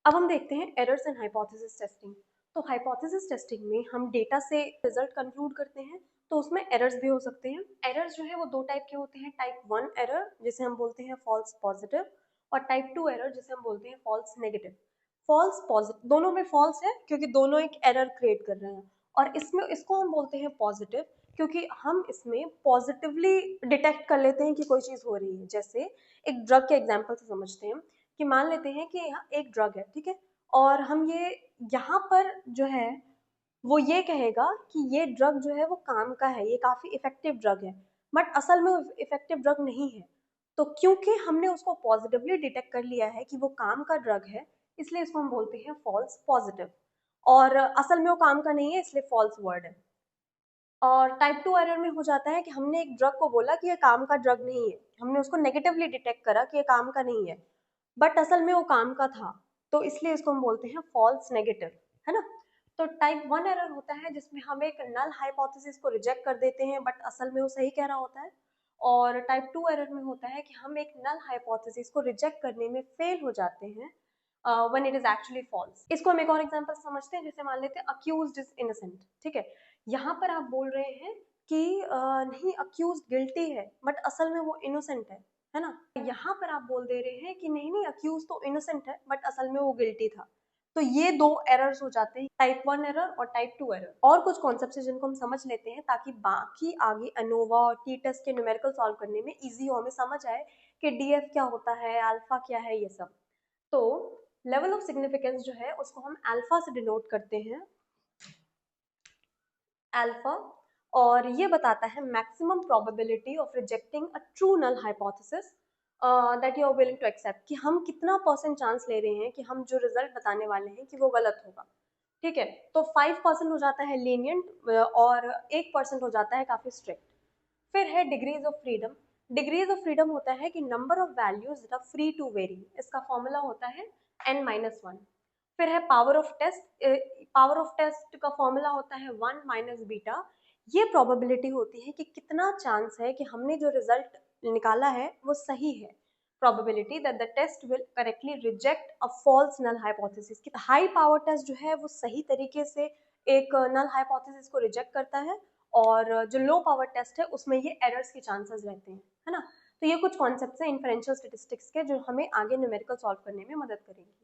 अब हम देखते हैं एरर्स एंड हाइपोथेसिस टेस्टिंग। तो हाइपोथेसिस टेस्टिंग में हम डेटा से रिजल्ट कंक्लूड करते हैं, तो उसमें एरर्स भी हो सकते हैं। एरर्स जो है वो दो टाइप के होते हैं, टाइप 1 एरर जिसे हम बोलते हैं फॉल्स पॉजिटिव, और टाइप 2 एरर जिसे हम बोलते हैं फॉल्स नेगेटिव। फॉल्स पॉजिटिव दोनों में फॉल्स है क्योंकि दोनों एक एरर क्रिएट कर रहे हैं, और इसमें इसको हम बोलते हैं पॉजिटिव क्योंकि हम इसमें पॉजिटिवली डिटेक्ट कर लेते हैं कि कोई चीज हो रही है। जैसे एक ड्रग के एग्जाम्पल से समझते हैं कि मान लेते हैं कि यहाँ एक ड्रग है, ठीक है, और हम ये यहाँ पर जो है वो ये कहेगा कि ये ड्रग जो है वो काम का है, ये काफी इफेक्टिव ड्रग है, बट असल में वो इफेक्टिव ड्रग नहीं है। तो क्योंकि हमने उसको पॉजिटिवली डिटेक्ट कर लिया है कि वो काम का ड्रग है, इसलिए इसको हम बोलते हैं फॉल्स पॉजिटिव, और असल में वो काम का नहीं है, इसलिए फॉल्स वर्ड है। और टाइप 2 एरर में हो जाता है कि हमने एक ड्रग को बोला कि ये काम का ड्रग नहीं है, हमने उसको नेगेटिवली डिटेक्ट करा कि ये काम का नहीं है, बट असल में वो काम का था, तो इसलिए इसको हम बोलते हैं फॉल्स नेगेटिव, है ना। तो टाइप 1 एरर होता है जिसमें हम एक नल हाइपोथेसिस को रिजेक्ट कर देते हैं बट असल में वो सही कह रहा होता है। और टाइप 2 एरर में होता है कि हम एक नल हाइपोथेसिस को रिजेक्ट करने में फेल हो जाते हैं when it is actually false. इसको हम एक और एग्जांपल समझते हैं, जैसे मान लेते हैं अक्यूज्ड इज इनोसेंट, ठीक है। यहाँ पर आप बोल रहे हैं कि नहीं, अक्यूज्ड गिल्टी है बट असल में वो इनोसेंट है ना। यहाँ पर आप बोल दे रहे हैं कि नहीं नहीं, अक्यूज तो इनोसेंट है बट असल में वो गिल्टी था। तो ये दो एरर्स हो जाते हैं, टाइप 1 एरर और टाइप 2 एरर। और कुछ कॉन्सेप्ट है जिनको हम समझ लेते हैं ताकि बाकी आगे अनोवा और टी टेस्ट के न्यूमेरिकल सॉल्व करने में इजी हो, हमें समझ आए कि डीएफ क्या होता है, अल्फा क्या है, ये सब। तो लेवल ऑफ सिग्निफिकेंस जो है उसको हम अल्फा से डिनोट करते हैं, अल्फा, और ये बताता है maximum probability of rejecting a true null hypothesis that you are willing to accept, कि हम कितना परसेंट चांस ले रहे हैं कि हम जो रिजल्ट बताने वाले हैं कि वो गलत होगा, ठीक है। तो 5% हो जाता है लीनियंट और 1% हो जाता है काफी स्ट्रिक्ट। फिर है degrees of freedom. Degrees of freedom होता है कि number of values that are free to vary, इसका फॉर्मूला होता है n-1। फिर है power of test. Power of test का फॉर्मूला होता है 1 माइनस बीटा। ये प्रोबेबिलिटी होती है कि कितना चांस है कि हमने जो रिजल्ट निकाला है वो सही है, probability that the test will correctly reject a false null hypothesis. High power test जो है वो सही तरीके से एक नल हाइपोथेसिस को रिजेक्ट करता है, और जो लो पावर टेस्ट है उसमें ये एरर्स के चांसेस रहते हैं, है ना। तो ये कुछ कॉन्सेप्ट्स हैं इन्फरेंशियल स्टैटिस्टिक्स के जो हमें आगे न्यूमेरिकल सॉल्व करने में मदद करेंगे।